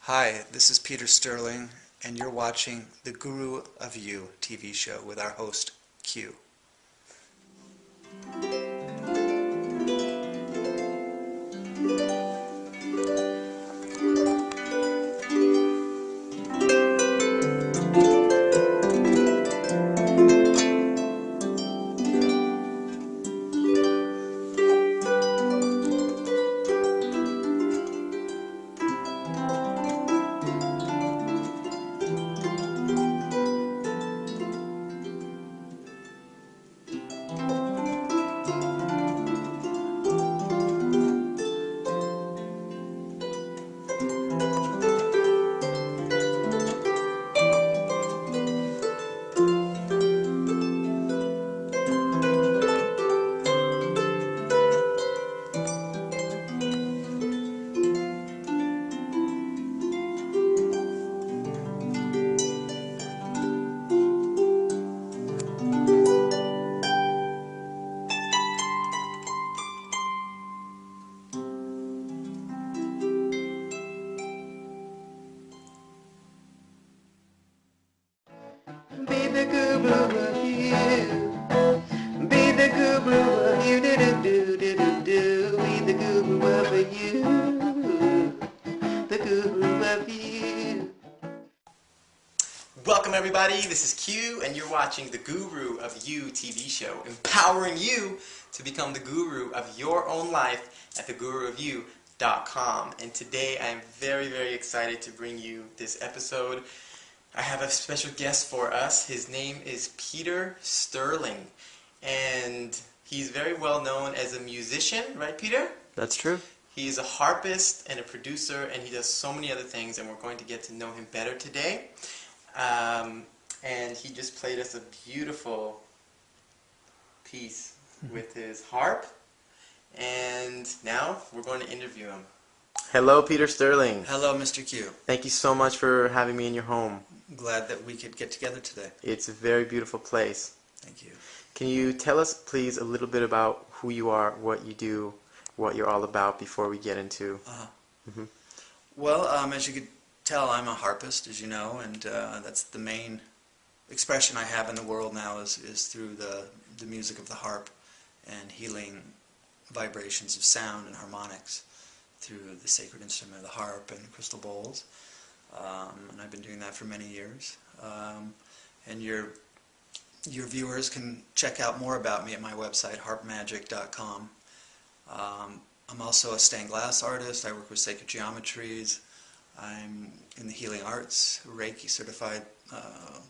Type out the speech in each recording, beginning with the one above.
Hi, this is Peter Sterling, and you're watching the Guru of You TV show with our host, Q. Be the guru of you. Be the guru of you. Do do do do do do. Be the guru of you. The guru of you. Welcome everybody, this is Q and you're watching the Guru of You TV show, empowering you to become the guru of your own life at theguruofyou.com. And today I am very, very excited to bring you this episode. I have a special guest for us. His name is Peter Sterling, and he's very well known as a musician, right Peter? That's true. He's a harpist and a producer, and he does so many other things, and we're going to get to know him better today. And he just played us a beautiful piece with his harp, and now we're going to interview him. Hello, Peter Sterling. Hello, Mr. Q. Thank you so much for having me in your home. Glad that we could get together today. It's a very beautiful place. Thank you. Can you tell us, please, a little bit about who you are, what you do, what you're all about before we get into... Well, as you could tell, I'm a harpist, as you know, and that's the main expression I have in the world now is through the music of the harp and healing vibrations of sound and harmonics through the sacred instrument of the harp and crystal bowls. And I've been doing that for many years. And your viewers can check out more about me at my website, harpmagic.com. I'm also a stained glass artist. I work with sacred geometries. I'm in the healing arts, Reiki certified,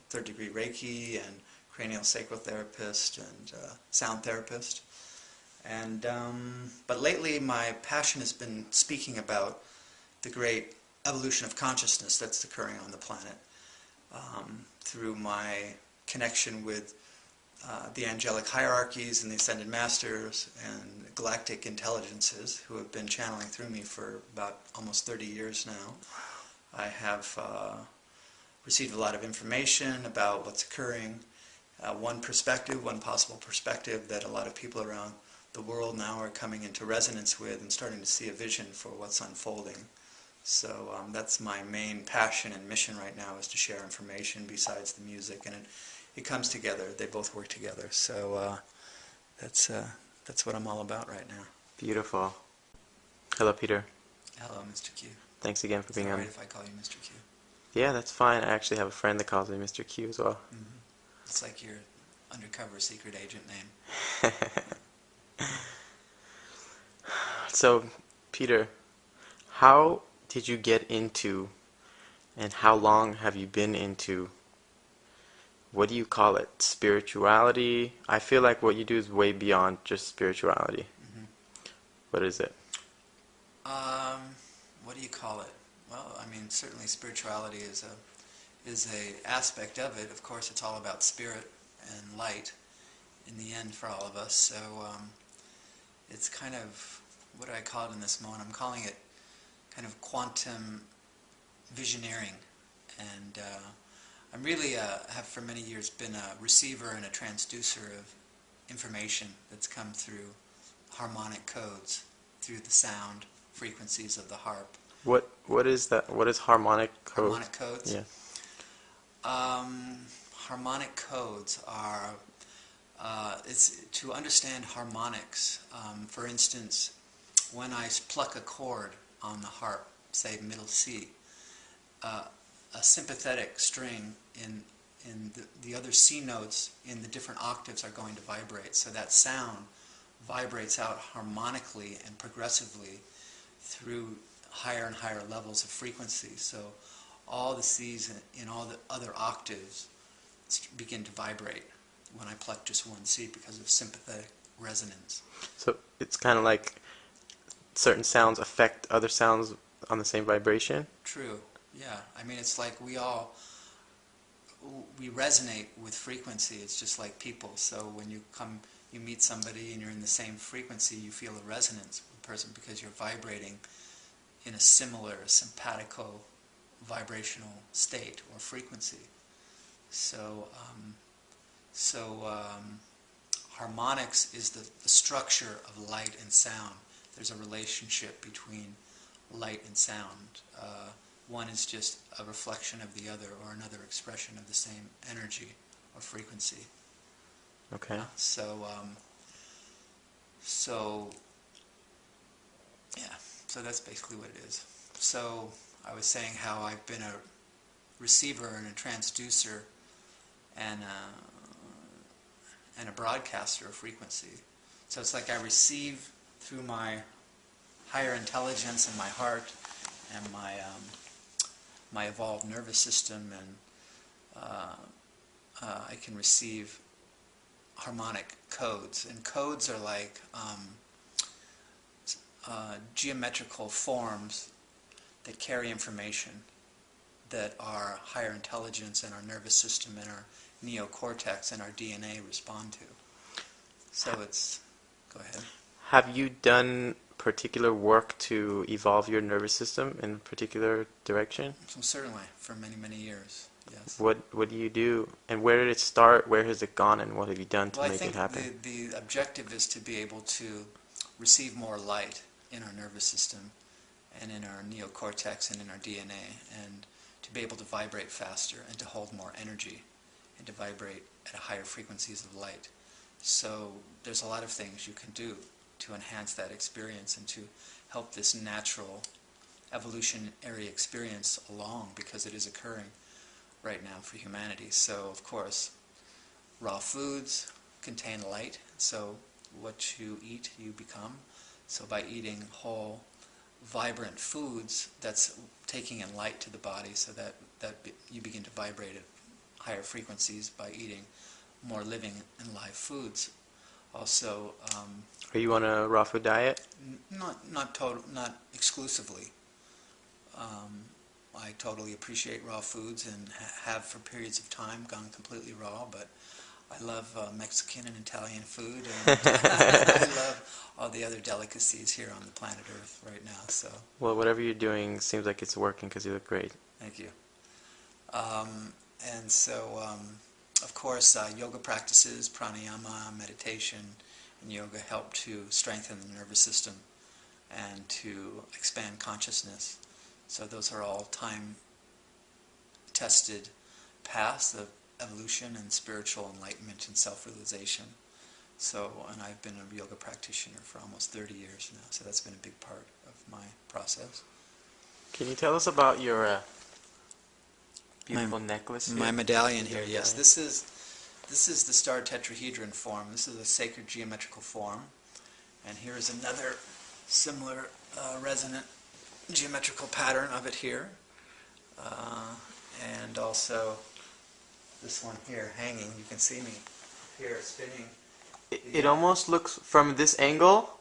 third-degree Reiki, and cranial sacral therapist and sound therapist. And but lately, my passion has been speaking about the great evolution of consciousness that's occurring on the planet through my connection with the angelic hierarchies and the ascended masters and galactic intelligences who have been channeling through me for about almost 30 years now. I have received a lot of information about what's occurring. One possible perspective that a lot of people around the world now are coming into resonance with and starting to see a vision for what's unfolding. So that's my main passion and mission right now, is to share information besides the music, and it comes together. They both work together. So that's what I'm all about right now. Beautiful. Hello, Peter. Hello, Mr. Q. Thanks again for being on. Is it all right if I call you Mr. Q? Yeah, that's fine. I actually have a friend that calls me Mr. Q as well. It's like your undercover secret agent name. So, Peter, how did you get into, and how long have you been into, what do you call it, spirituality? I feel like what you do is way beyond just spirituality. What is it? What do you call it? Well, I mean, certainly spirituality is a aspect of it. Of course, it's all about spirit and light in the end for all of us. So it's kind of, what do I call it in this moment? I'm calling it kind of quantum visioneering. And I'm really have for many years been a receiver and a transducer of information that's come through harmonic codes, through the sound frequencies of the harp. What is that? What is harmonic code? Harmonic codes? Yeah. Harmonic codes are, it's to understand harmonics. For instance, when I pluck a chord on the harp, say middle C, a sympathetic string in the other C notes in the different octaves are going to vibrate. So that sound vibrates out harmonically and progressively through higher and higher levels of frequency. So all the C's in all the other octaves begin to vibrate when I pluck just one C because of sympathetic resonance. So it's kind of like certain sounds affect other sounds on the same vibration? True. Yeah. I mean, it's like we resonate with frequency. It's just like people. So when you meet somebody and you're in the same frequency, you feel a resonance with the person because you're vibrating in a similar simpatico vibrational state or frequency. So, harmonics is the structure of light and sound. There's a relationship between light and sound. One is just a reflection of the other, or another expression of the same energy or frequency. Okay. So that's basically what it is. So I was saying how I've been a receiver and a transducer and a broadcaster of frequency. So it's like I receive through my higher intelligence and my heart and my evolved nervous system, and I can receive harmonic codes. And codes are like geometrical forms that carry information that our higher intelligence and our nervous system and our neocortex and our DNA respond to. So it's... Go ahead. Have you done particular work to evolve your nervous system in a particular direction? So certainly, for many, many years, yes. What do you do, and where did it start? Where has it gone, and what have you done to make it happen? I think the objective is to be able to receive more light in our nervous system and in our neocortex and in our DNA, and to be able to vibrate faster and to hold more energy and to vibrate at higher frequencies of light. So there's a lot of things you can do to enhance that experience and to help this natural evolutionary experience along, because it is occurring right now for humanity. So of course, raw foods contain light, so what you eat you become. So by eating whole, vibrant foods, that's taking in light to the body, so that you begin to vibrate at higher frequencies by eating more living and live foods. Also, are you on a raw food diet? Not exclusively. I totally appreciate raw foods and have for periods of time gone completely raw, but I love Mexican and Italian food, and I love all the other delicacies here on the planet Earth right now. So. Well, whatever you're doing seems like it's working because you look great. Thank you. And so, of course, yoga practices, pranayama, meditation, and yoga help to strengthen the nervous system and to expand consciousness. So those are all time-tested paths of evolution and spiritual enlightenment and self-realization. So, and I've been a yoga practitioner for almost 30 years now, so that's been a big part of my process. Can you tell us about your beautiful necklace here? My medallion here, yes. This is the star tetrahedron form. This is a sacred geometrical form. And here is another similar resonant geometrical pattern of it here. And also this one here hanging. You can see me here spinning. It almost looks, from this angle,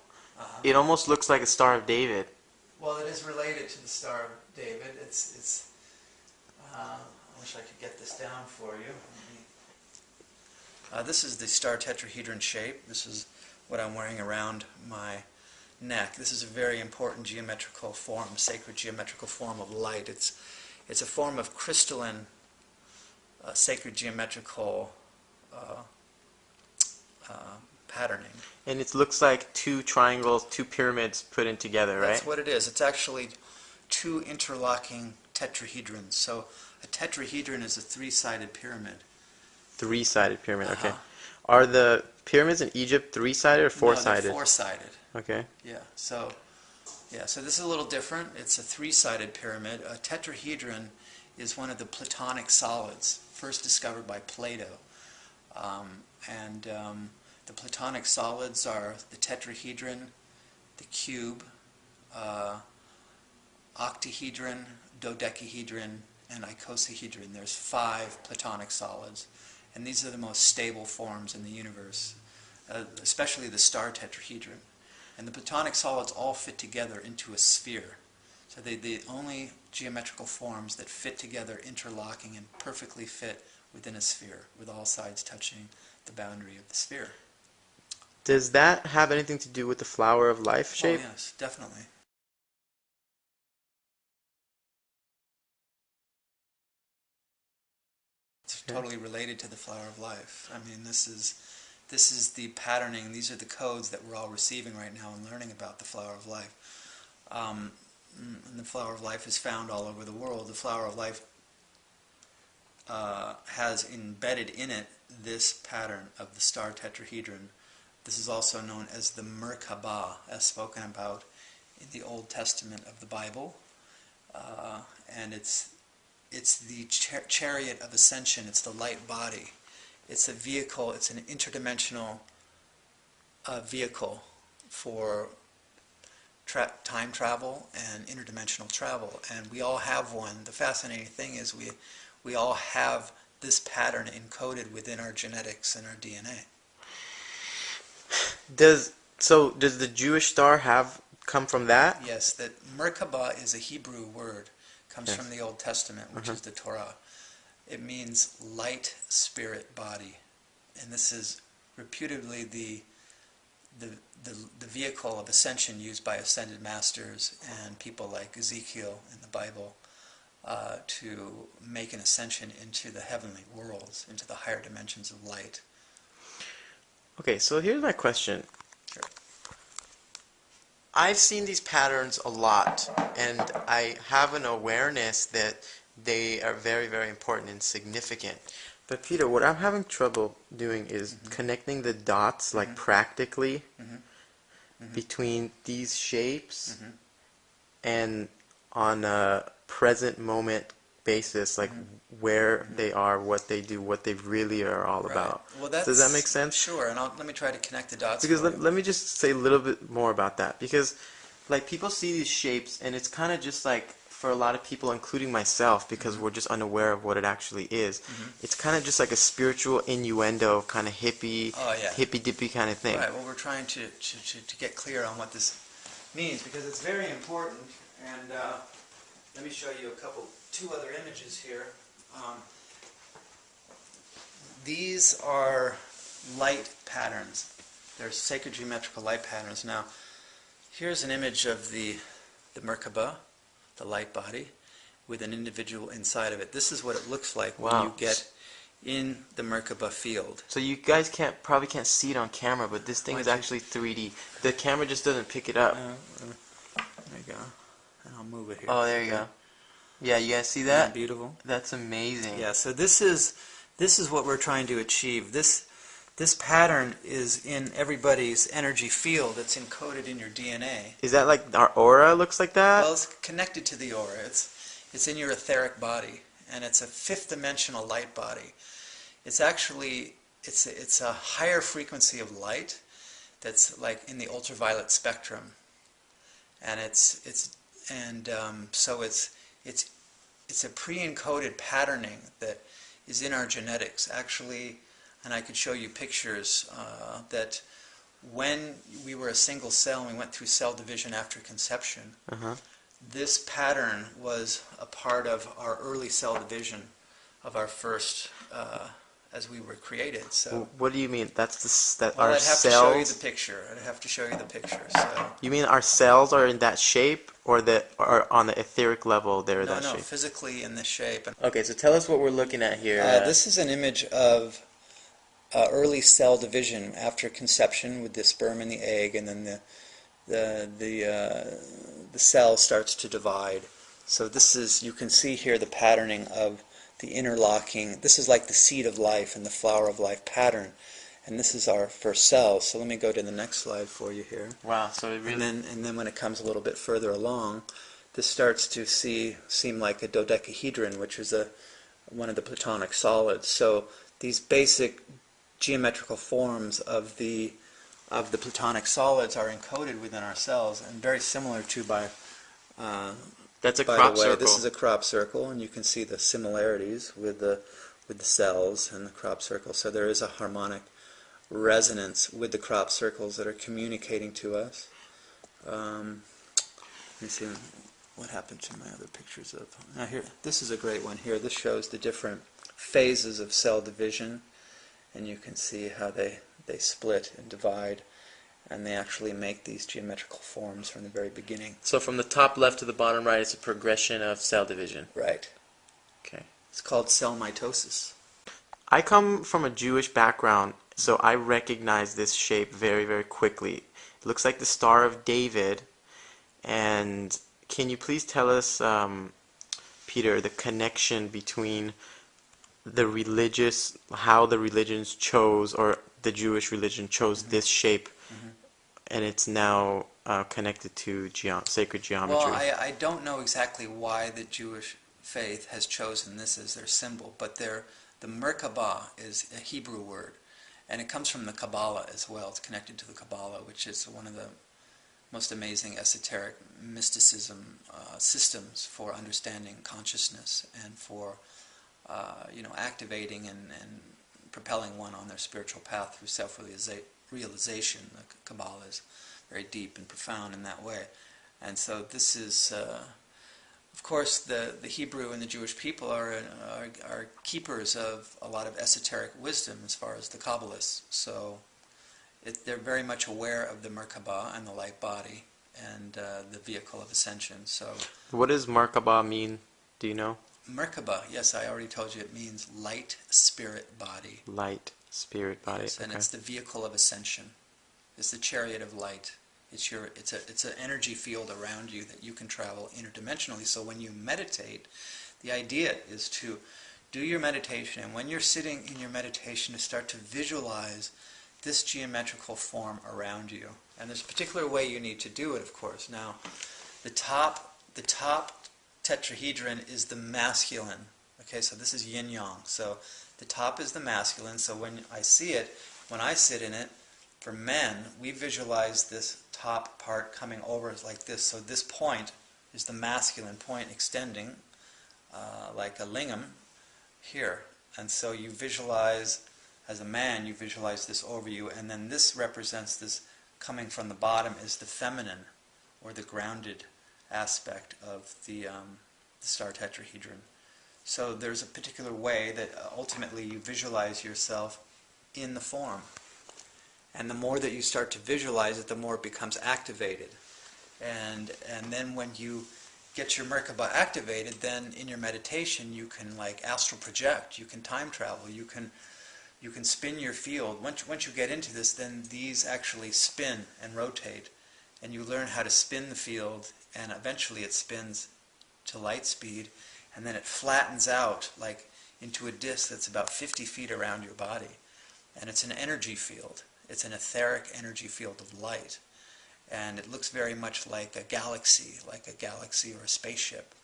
it almost looks like a Star of David. Well, it is related to the Star of David. It's I wish I could get this down for you. This is the star tetrahedron shape. This is what I'm wearing around my neck. This is a very important geometrical form, sacred geometrical form of light. It's a form of crystalline sacred geometrical patterning. And it looks like two triangles, two pyramids put in together, right? That's what it is. It's actually two interlocking tetrahedrons. So a tetrahedron is a three-sided pyramid. Three-sided pyramid. Okay. Uh-huh. Are the pyramids in Egypt three-sided or No, four-sided? they're four-sided. Okay. Yeah. So this is a little different. It's a three-sided pyramid. A tetrahedron is one of the Platonic solids, first discovered by Plato. The Platonic solids are the tetrahedron, the cube, octahedron, dodecahedron, and icosahedron. There's 5 Platonic solids, and these are the most stable forms in the universe, especially the star tetrahedron. And the Platonic solids all fit together into a sphere. So they're the only geometrical forms that fit together, interlocking, and perfectly fit within a sphere, with all sides touching the boundary of the sphere. Does that have anything to do with the flower of life shape? Oh yes, definitely. It's totally related to the flower of life. I mean, this is the patterning. These are the codes that we're all receiving right now and learning about the flower of life. And the flower of life is found all over the world. The flower of life has embedded in it this pattern of the star tetrahedron. This is also known as the Merkabah, as spoken about in the Old Testament of the Bible. And it's the chariot of ascension. It's the light body. It's a vehicle. It's an interdimensional vehicle for time travel and interdimensional travel. And we all have one. The fascinating thing is we all have this pattern encoded within our genetics and our DNA. Does the Jewish star come from that? Yes, that Merkabah is a Hebrew word. Comes from the Old Testament, which is the Torah. It means light, spirit, body. And this is reputably the vehicle of ascension used by ascended masters and people like Ezekiel in the Bible to make an ascension into the heavenly worlds, into the higher dimensions of light. Okay, so here's my question. Sure. I've seen these patterns a lot, and I have an awareness that they are very, very important and significant. But Peter, what I'm having trouble doing is connecting the dots, like practically, between these shapes and on a present moment basis, like where they are, what they do, what they really are all about. Well, Does that make sense? Sure, and let me try to connect the dots. Because let me just say a little bit more about that. Because like people see these shapes, and it's kind of just like, for a lot of people, including myself, because we're just unaware of what it actually is, it's kind of just like a spiritual innuendo, kind of hippie, hippy-dippy kind of thing. Right, well, we're trying to get clear on what this means, because it's very important. And let me show you two other images here. These are light patterns. They're sacred geometrical light patterns. Now, here's an image of the Merkabah, the light body, with an individual inside of it. This is what it looks like when you get in the Merkabah field. So you guys probably can't see it on camera, but this thing is actually 3D. The camera just doesn't pick it up. There you go. And I'll move it here. Oh, there you go. Yeah, you guys see that? Isn't that beautiful? That's amazing. Yeah, so this is what we're trying to achieve. This pattern is in everybody's energy field. It's encoded in your DNA. Is that like our aura looks like that? Well, it's connected to the aura. It's in your etheric body, and it's a fifth-dimensional light body. It's actually it's a higher frequency of light that's like in the ultraviolet spectrum, and so it's a pre-encoded patterning that is in our genetics actually. And I could show you pictures that when we were a single cell and we went through cell division after conception, this pattern was a part of our early cell division of our first, as we were created. So what do you mean? That's well, our I'd have cells? to show you the picture. I'd have to show you the picture. So. You mean our cells are in that shape, or on the etheric level they're that No, shape? physically in this shape. Okay, so tell us what we're looking at here. This is an image of early cell division after conception with the sperm and the egg, and then the cell starts to divide. So this is, you can see here the patterning of the interlocking. This is like the seed of life and the flower of life pattern. And this is our first cells. So let me go to the next slide for you here. Wow, so it really... And then when it comes a little bit further along, this starts to seem like a dodecahedron, which is one of the Platonic solids. So these basic geometrical forms of the Platonic solids are encoded within our cells, and very similar to That's a by crop the way, circle. this is a crop circle, and you can see the similarities with the cells and the crop circle. So there is a harmonic resonance with the crop circles that are communicating to us. Let me see what happened to my other pictures of. Now here, this is a great one here. This shows the different phases of cell division, and you can see how they split and divide, and they actually make these geometrical forms from the very beginning. So from the top left to the bottom right, it's a progression of cell division. Right. Okay. It's called cell mitosis. I come from a Jewish background, so I recognize this shape very, very quickly. It looks like the Star of David. And can you please tell us, Peter, the connection between the religious, how the religions chose, or the Jewish religion chose this shape, and it's now connected to sacred geometry? Well, I don't know exactly why the Jewish faith has chosen this as their symbol, but the Merkabah is a Hebrew word, and it comes from the Kabbalah as well. It's connected to the Kabbalah, which is one of the most amazing esoteric mysticism systems for understanding consciousness and for activating and propelling one on their spiritual path through self-realization. The Kabbalah is very deep and profound in that way. And so this is, of course, the Hebrew and the Jewish people are keepers of a lot of esoteric wisdom as far as the Kabbalists. So they're very much aware of the Merkabah and the light body and the vehicle of ascension. So, what does Merkabah mean? Do you know? Merkabah, yes, I already told you, it means light spirit body. Light spirit body. Yes, and okay. it's the vehicle of ascension. It's the chariot of light. It's an energy field around you that you can travel interdimensionally. So when you meditate, the idea is to do your meditation, and when you're sitting in your meditation, to start to visualize this geometrical form around you. And there's a particular way you need to do it, of course. Now, the top tetrahedron is the masculine. Okay, so this is yin-yang. So the top is the masculine. So when I see it, when I sit in it, for men, we visualize this top part coming over like this. So this point is the masculine point extending like a lingam here. And so you visualize, as a man, you visualize this over you, and then this represents this coming from the bottom is the feminine, or the grounded aspect of the star tetrahedron. So there's a particular way that ultimately you visualize yourself in the form. And the more that you start to visualize it, the more it becomes activated. And then when you get your Merkabah activated, then in your meditation you can like astral project, you can time travel, you can spin your field. Once you get into this, then these actually spin and rotate, and you learn how to spin the field, and eventually it spins to light speed, and then it flattens out like into a disc that's about 50 feet around your body. And it's an energy field. It's an etheric energy field of light. And it looks very much like a galaxy or a spaceship.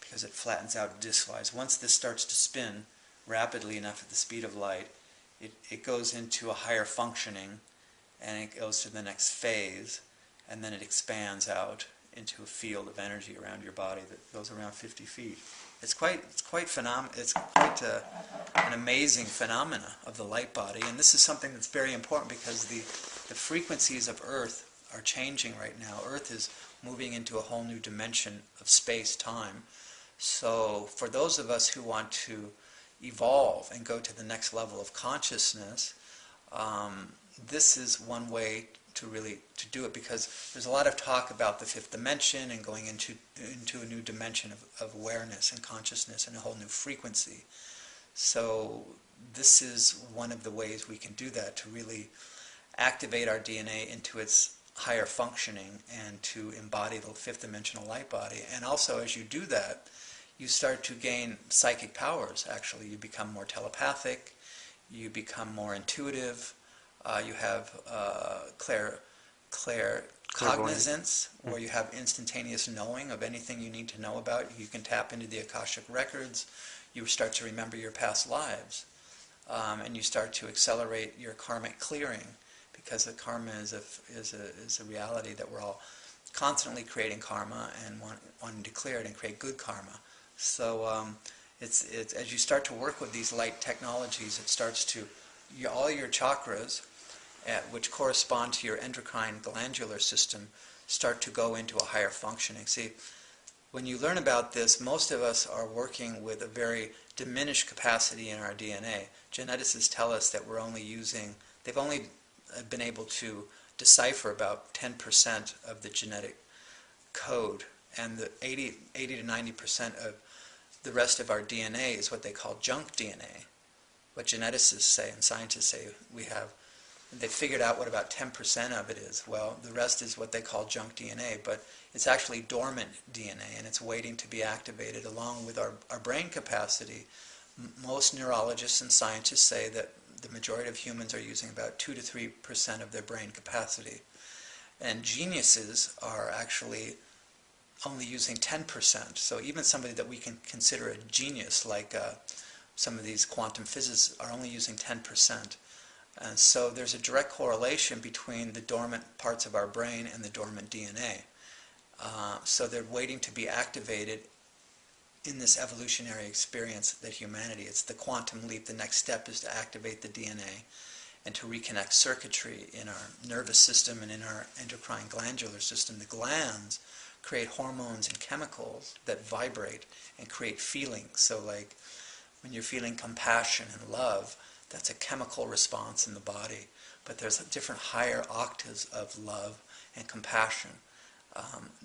Because it flattens out disc-wise. Once this starts to spin rapidly enough at the speed of light, it goes into a higher functioning, and it goes to the next phase, and then it expands out into a field of energy around your body that goes around 50 feet. It's quite an amazing phenomena of the light body, and this is something that's very important because the frequencies of Earth are changing right now. Earth is moving into a whole new dimension of space-time. So for those of us who want to evolve and go to the next level of consciousness, this is one way to do it, because there's a lot of talk about the fifth dimension and going into a new dimension of awareness and consciousness and a whole new frequency. So this is one of the ways we can do that, to really activate our DNA into its higher functioning and to embody the fifth dimensional light body. And also, as you do that, you start to gain psychic powers. Actually, you become more telepathic, you become more intuitive, you have cognizance, where you have instantaneous knowing of anything you need to know about. You can tap into the Akashic records. You start to remember your past lives, and you start to accelerate your karmic clearing, because the karma is a reality that we're all constantly creating karma and wanting to clear it and create good karma. So it's as you start to work with these light technologies, it starts to all your chakras, which correspond to your endocrine glandular system, start to go into a higher functioning. See, when you learn about this, most of us are working with a very diminished capacity in our DNA. Geneticists tell us that they've only been able to decipher about 10% of the genetic code, and the 80 to 90% of the rest of our DNA is what they call junk DNA. What geneticists say and scientists say they figured out what about 10% of it is. Well, the rest is what they call junk DNA, but it's actually dormant DNA, and it's waiting to be activated along with our brain capacity. Most neurologists and scientists say that the majority of humans are using about 2 to 3% of their brain capacity. And geniuses are actually only using 10%. So even somebody that we can consider a genius, like some of these quantum physicists, are only using 10%. And so there's a direct correlation between the dormant parts of our brain and the dormant DNA. So they're waiting to be activated in this evolutionary experience that humanity, it's the quantum leap. The next step is to activate the DNA and to reconnect circuitry in our nervous system and in our endocrine glandular system. The glands create hormones and chemicals that vibrate and create feelings. So like when you're feeling compassion and love, that's a chemical response in the body. But there's different higher octaves of love and compassion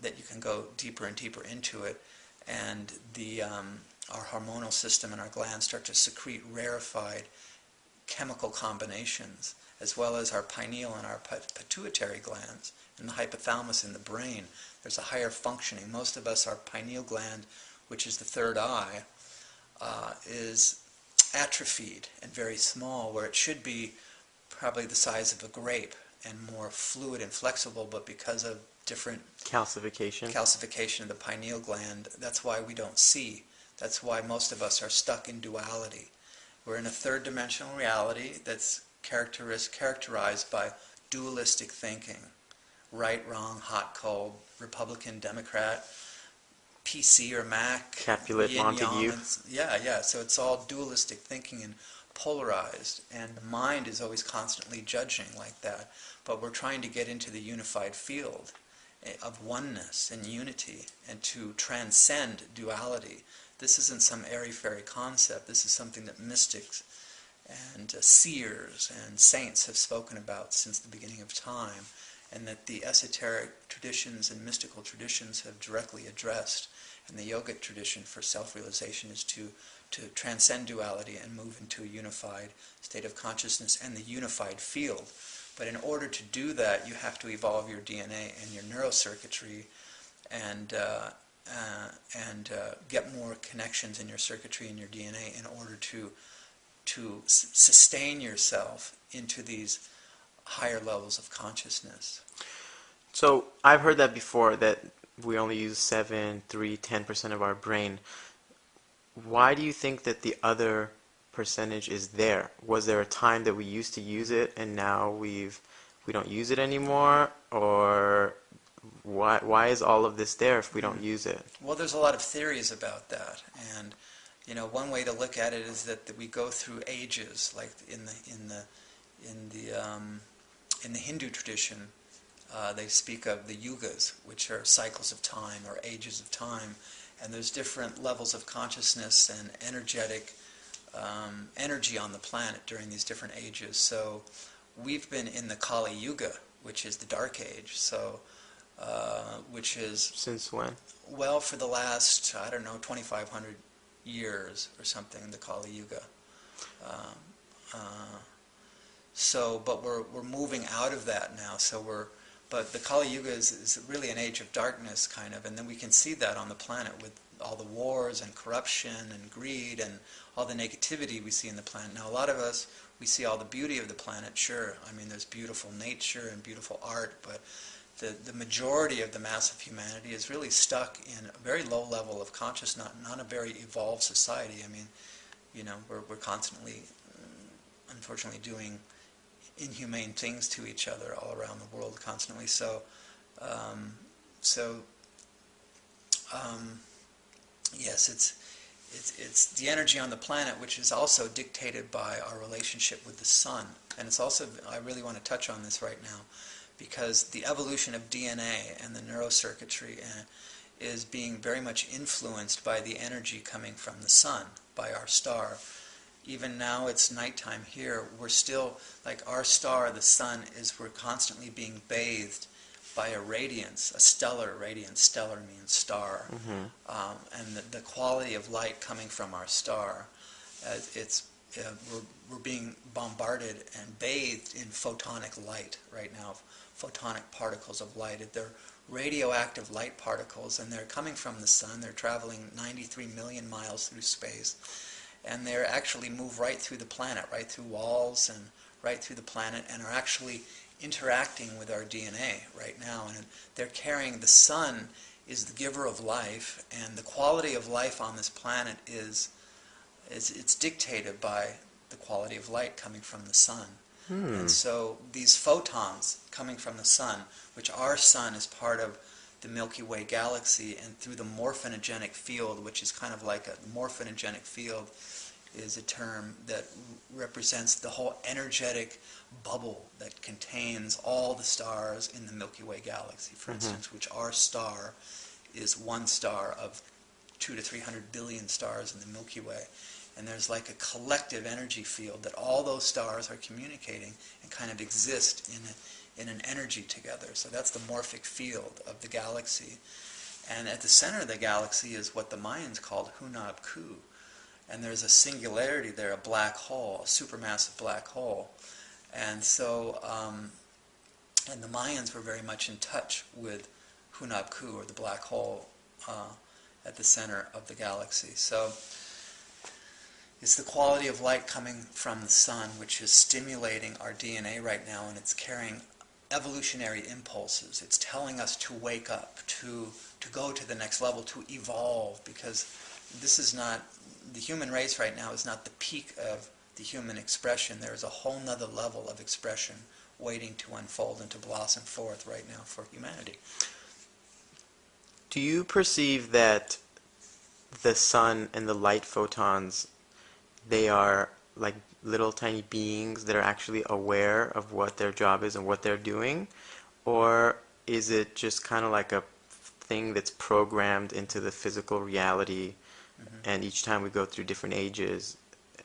that you can go deeper and deeper into it. And our hormonal system and our glands start to secrete rarefied chemical combinations, as well as our pineal and our pituitary glands and the hypothalamus in the brain. There's a higher functioning. Most of us, our pineal gland, which is the third eye, is atrophied and very small, where it should be probably the size of a grape and more fluid and flexible, but because of different calcification of the pineal gland, that's why we don't see. That's why most of us are stuck in duality. We're in a third dimensional reality that's characterized by dualistic thinking. Right, wrong, hot, cold, Republican, Democrat, PC or Mac, Capulet, Montague. Yeah. So it's all dualistic thinking and polarized, and the mind is always constantly judging like that. But we're trying to get into the unified field of oneness and unity and to transcend duality. This isn't some airy-fairy concept. This is something that mystics and seers and saints have spoken about since the beginning of time, and that the esoteric traditions and mystical traditions have directly addressed. And the yogic tradition for self-realization is to transcend duality and move into a unified state of consciousness and the unified field. But in order to do that, you have to evolve your DNA and your neurocircuitry and get more connections in your circuitry and your DNA in order to sustain yourself into these higher levels of consciousness. So I've heard that before, that we only use 7, 3, 10% of our brain. Why do you think that the other percentage is there? Was there a time that we used to use it and now we don't use it anymore? Or why is all of this there if we don't use it? Well, there's a lot of theories about that, and one way to look at it is that we go through ages, like in the Hindu tradition. They speak of the yugas, which are cycles of time or ages of time, and there's different levels of consciousness and energetic energy on the planet during these different ages. So we've been in the Kali Yuga, which is the Dark Age. So, which is since when? Well, for the last 2,500 years or something, the Kali Yuga. Um, uh, so, but we're moving out of that now. But the Kali Yuga is really an age of darkness, kind of, and then we can see that on the planet with all the wars and corruption and greed and all the negativity we see in the planet. Now, a lot of us, we see all the beauty of the planet, sure. I mean, there's beautiful nature and beautiful art, but the majority of the mass of humanity is really stuck in a very low level of consciousness, not a very evolved society. I mean, we're constantly, unfortunately, doing inhumane things to each other all around the world constantly. Yes, it's the energy on the planet, which is also dictated by our relationship with the sun. And it's also, I really want to touch on this right now, because the evolution of DNA and the neurocircuitry is being very much influenced by the energy coming from the sun, by our star. Even now it's nighttime here, we're still, like our star, the sun, we're constantly being bathed by a radiance, a stellar radiance. Stellar means star. And the quality of light coming from our star, we're being bombarded and bathed in photonic light right now, photonic particles of light. They're radioactive light particles, and they're coming from the sun. They're traveling 93 million miles through space. And they actually move right through the planet, right through walls and right through the planet, and are actually interacting with our DNA right now. And they're carrying, the sun is the giver of life, and the quality of life on this planet it's dictated by the quality of light coming from the sun. And so these photons coming from the sun, which our sun is part of the Milky Way galaxy, and through the morphinogenic field, which is kind of like a morphinogenic field, is a term that represents the whole energetic bubble that contains all the stars in the Milky Way galaxy, for instance, which our star is one star of 200 to 300 billion stars in the Milky Way. And there's like a collective energy field that all those stars are communicating and kind of exist in an energy together. So that's the morphic field of the galaxy. And at the center of the galaxy is what the Mayans called Hunab Ku. And there's a singularity there, a black hole, a supermassive black hole. And so, and the Mayans were very much in touch with Hunab Ku, or the black hole, at the center of the galaxy. So it's the quality of light coming from the sun which is stimulating our DNA right now, and it's carrying evolutionary impulses. It's telling us to wake up, to go to the next level, to evolve, because this is not, the human race right now is not the peak of the human expression. There is a whole nother level of expression waiting to unfold and to blossom forth right now for humanity. Do you perceive that the sun and the light photons, they are like little tiny beings that are actually aware of what their job is and what they're doing? Or is it just kind of like a thing that's programmed into the physical reality, and each time we go through different ages,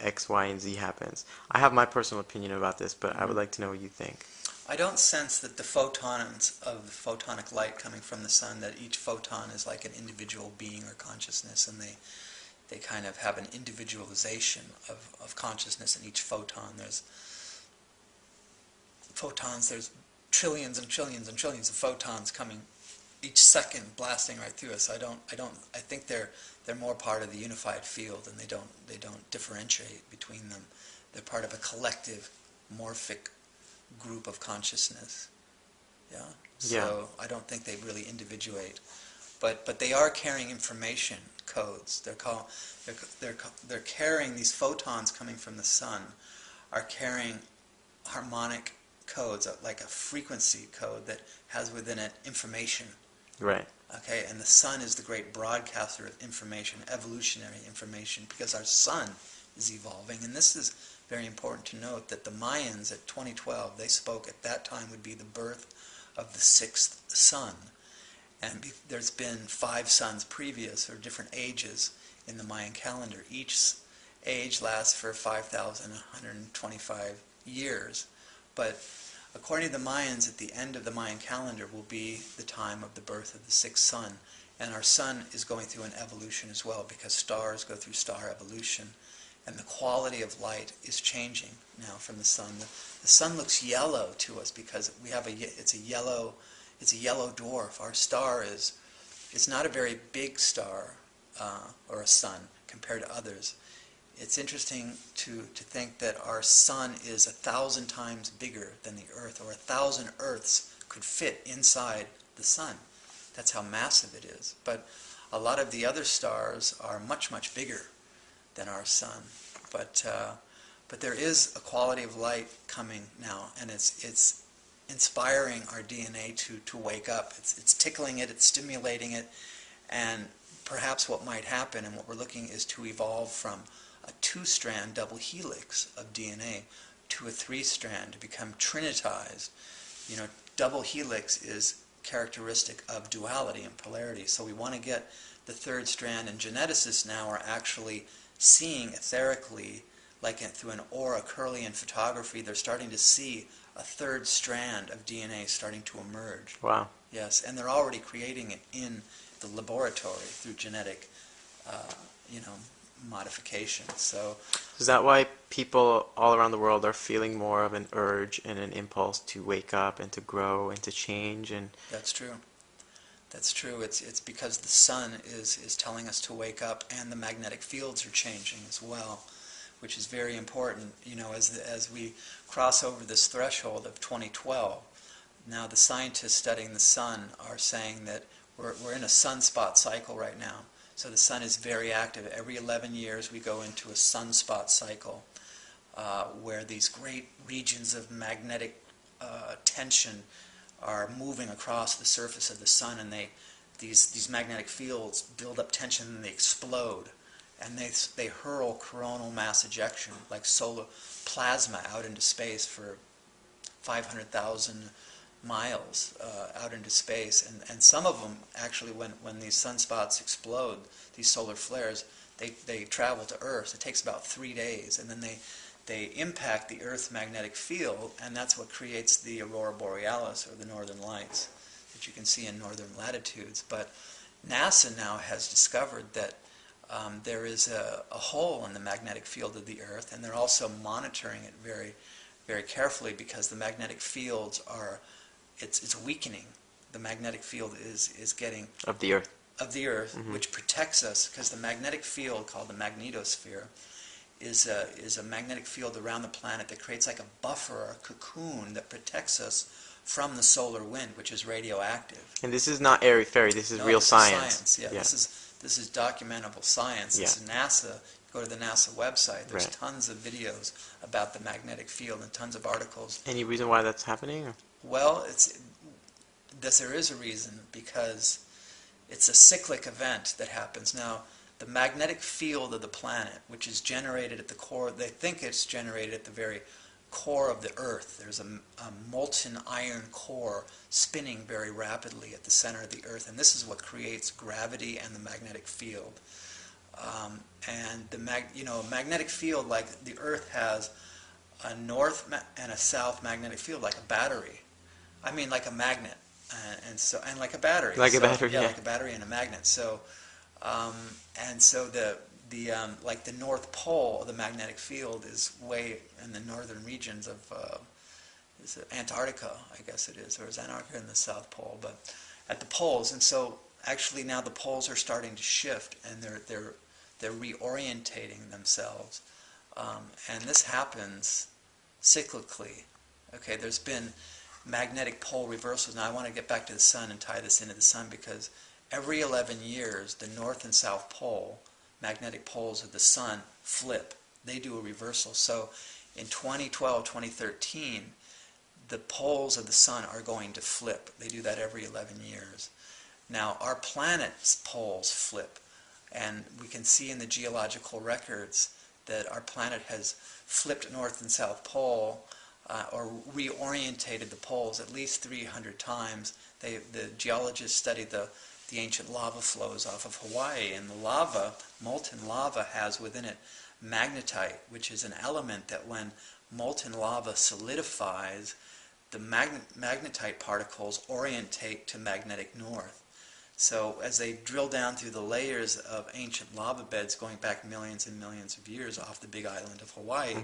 X, Y, and Z happens? I have my personal opinion about this, but I would like to know what you think. I don't sense that the photons of the photonic light coming from the sun, that each photon is like an individual being or consciousness, and they kind of have an individualization of consciousness in each photon. There's photons, there's trillions and trillions and trillions of photons coming each second, blasting right through us. I think they're more part of the unified field, and they don't differentiate between them. They're part of a collective, morphic group of consciousness. Yeah. So I don't think they really individuate, but they are carrying information codes. They're carrying these photons coming from the sun, are carrying harmonic codes, like a frequency code that has within it information. Right. Okay, and the sun is the great broadcaster of information, evolutionary information, because our sun is evolving. And this is very important to note, that the Mayans at 2012, they spoke at that time would be the birth of the sixth sun. And there's been 5 suns previous, or different ages in the Mayan calendar. Each age lasts for 5,125 years. But according to the Mayans, at the end of the Mayan calendar will be the time of the birth of the sixth sun. And our sun is going through an evolution as well, because stars go through star evolution. and the quality of light is changing now from the sun. The sun looks yellow to us because we have it's a yellow dwarf. Our star it's not a very big star or a sun compared to others. It's interesting to think that our sun is 1,000 times bigger than the Earth, or 1,000 Earths could fit inside the sun. That's how massive it is. But a lot of the other stars are much, much bigger than our sun. But there is a quality of light coming now, and it's inspiring our DNA to wake up. It's tickling it, it's stimulating it, and perhaps what might happen, and what we're looking is to evolve from a 2-strand double helix of DNA to a 3-strand, to become trinitized. You know, double helix is characteristic of duality and polarity, so we want to get the 3rd strand, and geneticists now are actually seeing etherically, like through an aura, Kirlian photography, they're starting to see a 3rd strand of DNA starting to emerge. Wow. Yes, and they're already creating it in the laboratory through genetic, modification. So, is that why people all around the world are feeling more of an urge and an impulse to wake up and to grow and to change? And that's true. That's true. It's because the sun is telling us to wake up, and the magnetic fields are changing as well, which is very important. You know, as we cross over this threshold of 2012, now the scientists studying the sun are saying that we're in a sunspot cycle right now. So the sun is very active. Every 11 years we go into a sunspot cycle where these great regions of magnetic tension are moving across the surface of the sun, and these magnetic fields build up tension and they explode, and they hurl coronal mass ejection like solar plasma out into space for 500,000 miles out into space, and some of them actually, when these sunspots explode, these solar flares, they travel to Earth. It takes about 3 days, and then they impact the Earth's magnetic field, and that's what creates the aurora borealis, or the northern lights, that you can see in northern latitudes. But NASA now has discovered that there is a hole in the magnetic field of the Earth, and they're also monitoring it very, very carefully, because the magnetic fields it's weakening. The magnetic field is getting of the Earth. Mm-hmm. Which protects us, because the magnetic field, called the magnetosphere, is a magnetic field around the planet that creates like a buffer or a cocoon that protects us from the solar wind, which is radioactive. And this is not airy-fairy. This is real this science. Is science. Yeah, this is documentable science. Yeah. This is NASA. Go to the NASA website. There's Right. tons of videos about the magnetic field and tons of articles. Any reason why that's happening? Or? Well, there is a reason, because it's a cyclic event that happens. Now, the magnetic field of the planet, which is generated at the core, they think it's generated at the very core of the Earth. There's a molten iron core spinning very rapidly at the center of the Earth, and this is what creates gravity and the magnetic field. And the magnetic field, like the Earth has a north and a south magnetic field, like a battery. I mean, like a magnet, and like a battery. Like a battery, yeah. Like a battery and a magnet. So, like the North Pole of the magnetic field is way in the northern regions of is it Antarctica, I guess it is, or is Antarctica in the South Pole? But at the poles, and so actually now the poles are starting to shift, and they're reorientating themselves, and this happens cyclically. Okay, there's been magnetic pole reversals. Now I want to get back to the sun and tie this into the sun, because every 11 years the north and south pole magnetic poles of the sun flip. They do a reversal. So in 2012, 2013, the poles of the sun are going to flip. They do that every 11 years. Now our planet's poles flip, and we can see in the geological records that our planet has flipped north and south pole, or reorientated the poles at least 300 times. The geologists studied the ancient lava flows off of Hawaii, and the lava, molten lava, has within it magnetite, which is an element that when molten lava solidifies, the magnetite particles orientate to magnetic north. So as they drill down through the layers of ancient lava beds going back millions and millions of years off the big island of Hawaii,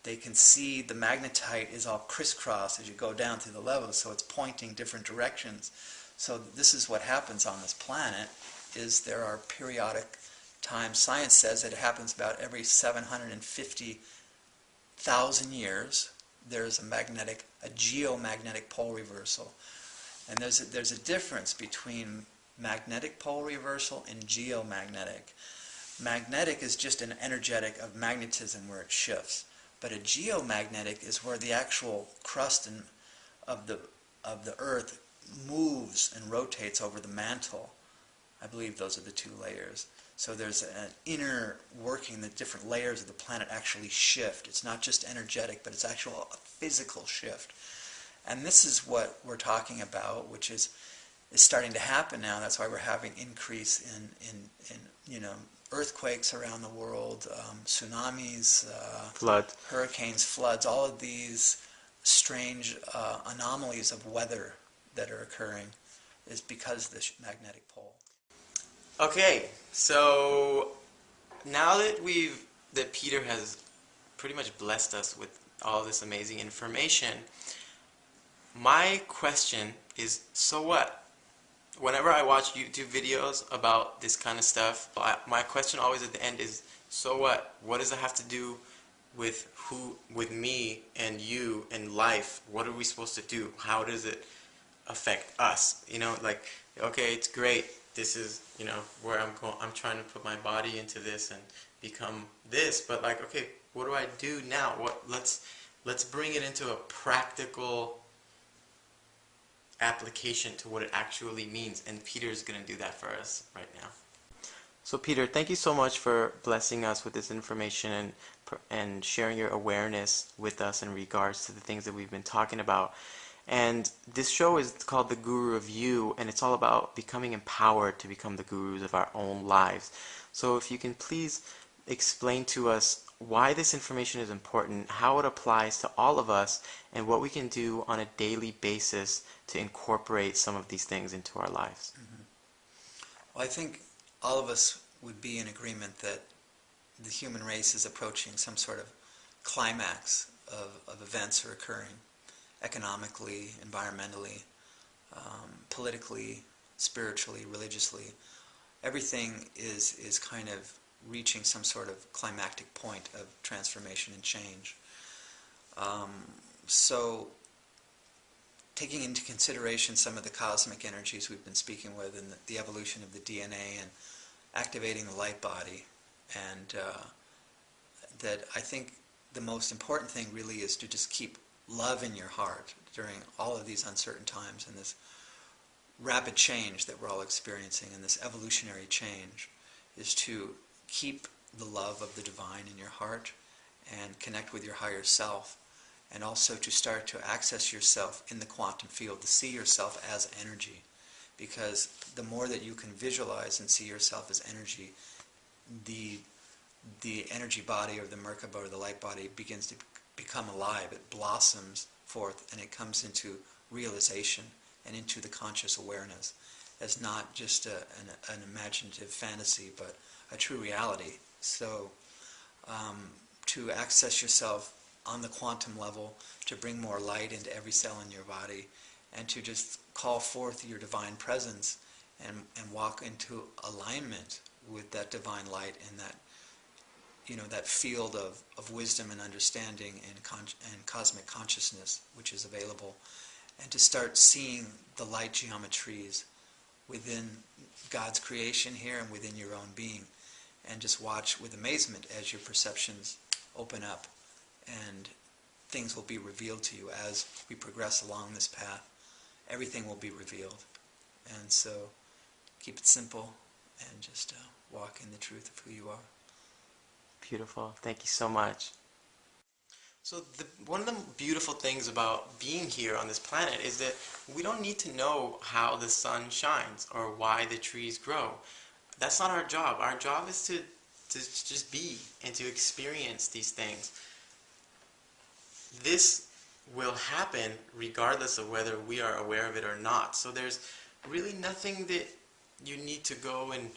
they can see the magnetite is all crisscrossed as you go down through the levels, so it's pointing different directions. So this is what happens on this planet, is there are periodic times. Science says that it happens about every 750,000 years. There's a geomagnetic pole reversal. And there's a difference between magnetic pole reversal and geomagnetic. Magnetic is just an energetic of magnetism where it shifts. But a geomagnetic is where the actual crust of the Earth moves and rotates over the mantle. I believe those are the two layers. So there's an inner working, the different layers of the planet actually shift. It's not just energetic, but it's actual physical shift. And this is what we're talking about, which is starting to happen now. That's why we're having increase in earthquakes around the world, tsunamis, hurricanes, floods, all of these strange anomalies of weather that are occurring is because of this magnetic pole. Okay, so now that Peter has pretty much blessed us with all this amazing information, my question is, so what? Whenever I watch YouTube videos about this kind of stuff, my question always at the end is, so what? What does it have to do with me and you and life? What are we supposed to do? How does it affect us? Like, okay, it's great. This is, where I'm going. I'm trying to put my body into this and become this. But like, okay, what do I do now? Let's bring it into a practical application to what it actually means, and Peter's going to do that for us right now. So Peter, thank you so much for blessing us with this information and sharing your awareness with us in regards to the things that we've been talking about. And this show is called The Guru of You, and it's all about becoming empowered to become the gurus of our own lives. So if you can please explain to us why this information is important, how it applies to all of us, and what we can do on a daily basis to incorporate some of these things into our lives. Well, I think all of us would be in agreement that the human race is approaching some sort of climax of events are occurring, economically, environmentally, politically, spiritually, religiously. Everything is kind of reaching some sort of climactic point of transformation and change. So taking into consideration some of the cosmic energies we've been speaking with and the evolution of the DNA and activating the light body, and that I think the most important thing really is to just keep love in your heart during all of these uncertain times and this rapid change that we're all experiencing, and this evolutionary change, is to keep the love of the divine in your heart and connect with your higher self, and also to start to access yourself in the quantum field, to see yourself as energy. Because the more that you can visualize and see yourself as energy, the energy body or the Merkabah or the light body begins to become alive. It blossoms forth and it comes into realization and into the conscious awareness as not just an imaginative fantasy, but a true reality. So to access yourself on the quantum level, to bring more light into every cell in your body, and to just call forth your divine presence and walk into alignment with that divine light and that, that field of wisdom and understanding and cosmic consciousness which is available, and to start seeing the light geometries within God's creation here and within your own being, and just watch with amazement as your perceptions open up and things will be revealed to you as we progress along this path. Everything will be revealed. And so keep it simple and just walk in the truth of who you are. Beautiful. Thank you so much. So one of the beautiful things about being here on this planet is that we don't need to know how the sun shines or why the trees grow. That's not our job. Our job is to just be and to experience these things. This will happen regardless of whether we are aware of it or not. So there's really nothing that you need to go and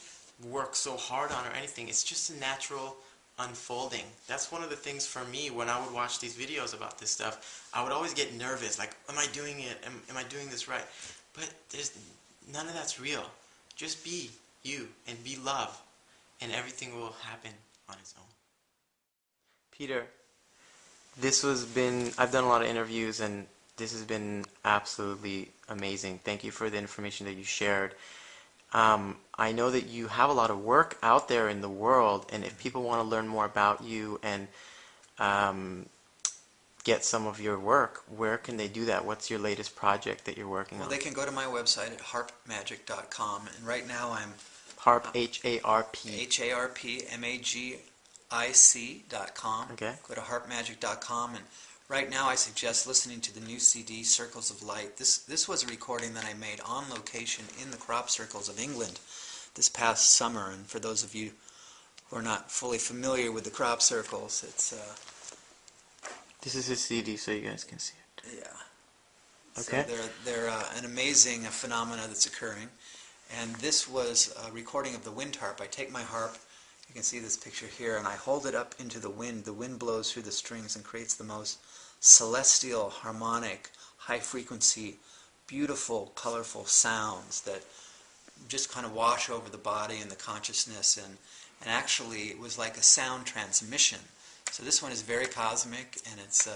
work so hard on or anything. It's just a natural unfolding. That's one of the things for me when I would watch these videos about this stuff. I would always get nervous, like, am I doing it? Am I doing this right? But there's none of that's real. Just be you and be love, and everything will happen on its own. Peter, I've done a lot of interviews, and this has been absolutely amazing. Thank you for the information that you shared. I know that you have a lot of work out there in the world, and if people want to learn more about you and get some of your work, where can they do that? What's your latest project that you're working on? Well, they can go to my website at harpmagic.com, and right now I'm Harp, H-A-R-P. harpmagic.com. Okay. Go to harpmagic.com, and right now I suggest listening to the new CD, Circles of Light. This was a recording that I made on location in the crop circles of England this past summer, and for those of you who are not fully familiar with the crop circles, it's This is his CD, so you guys can see it. yeah. Okay. So they're an amazing phenomena that's occurring, and this was a recording of the wind harp. I take my harp, you can see this picture here, and I hold it up into the wind. The wind blows through the strings and creates the most celestial, harmonic, high-frequency, beautiful, colorful sounds that just kind of wash over the body and the consciousness, and actually it was like a sound transmission. So this one is very cosmic, and it's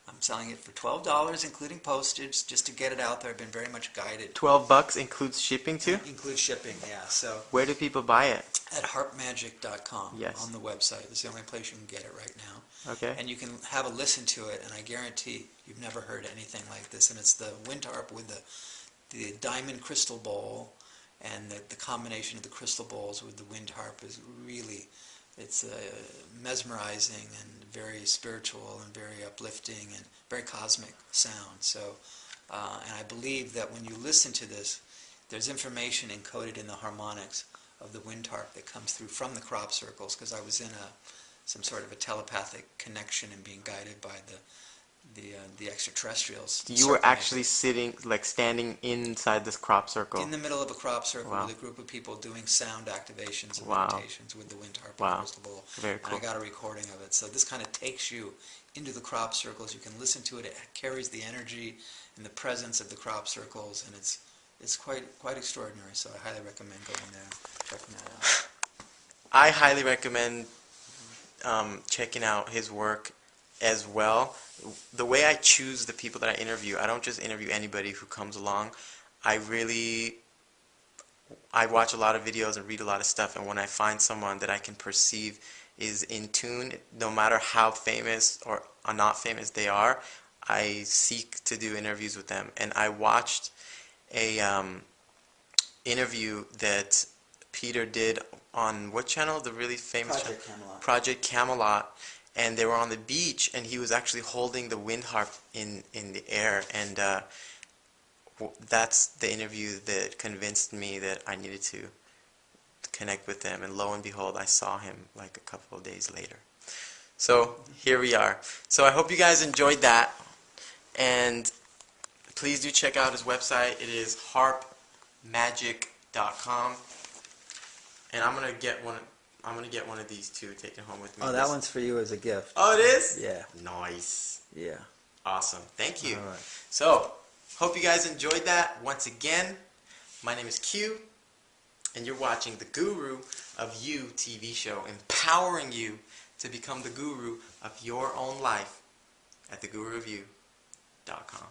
I'm selling it for $12, including postage, just to get it out there. I've been very much guided. $12 includes shipping too? Includes shipping, yeah. So Where do people buy it? at harpmagic.com, Yes. on the website. It's the only place you can get it right now. Okay. And you can have a listen to it, and I guarantee you've never heard anything like this. And it's the wind harp with the diamond crystal bowl, and the combination of the crystal bowls with the wind harp is really, it's mesmerizing and very spiritual and very uplifting and very cosmic sound. So, and I believe that when you listen to this, there's information encoded in the harmonics of the wind harp that comes through from the crop circles, because I was in some sort of a telepathic connection and being guided by the extraterrestrials. You were actually sitting, like standing inside this crop circle? In the middle of a crop circle. Wow. With a group of people doing sound activations and Wow. meditations with the wind harp Wow. and crystal bowl. Very cool. And I got a recording of it. So this kind of takes you into the crop circles. You can listen to it. It carries the energy and the presence of the crop circles, and it's quite extraordinary. So I highly recommend going there and checking that out. I highly recommend checking out his work as well. The way I choose the people that I interview, I don't just interview anybody who comes along. I watch a lot of videos and read a lot of stuff, and when I find someone that I can perceive is in tune, no matter how famous or not famous they are, I seek to do interviews with them. And I watched a interview that Peter did on what channel? The really famous Project Camelot. Project Camelot. And they were on the beach, and he was actually holding the wind harp in the air, and that's the interview that convinced me that I needed to connect with him, and lo and behold, I saw him like a couple of days later. So here we are. So I hope you guys enjoyed that, and please do check out his website. It is harpmagic.com, and I'm gonna get one of these two, take it home with me. Oh, that one's for you as a gift. Oh, it is? Yeah. Nice. Yeah. Awesome. Thank you. All right. So, hope you guys enjoyed that. Once again, my name is Q, and you're watching the Guru of You TV show, empowering you to become the guru of your own life at theguruofyou.com.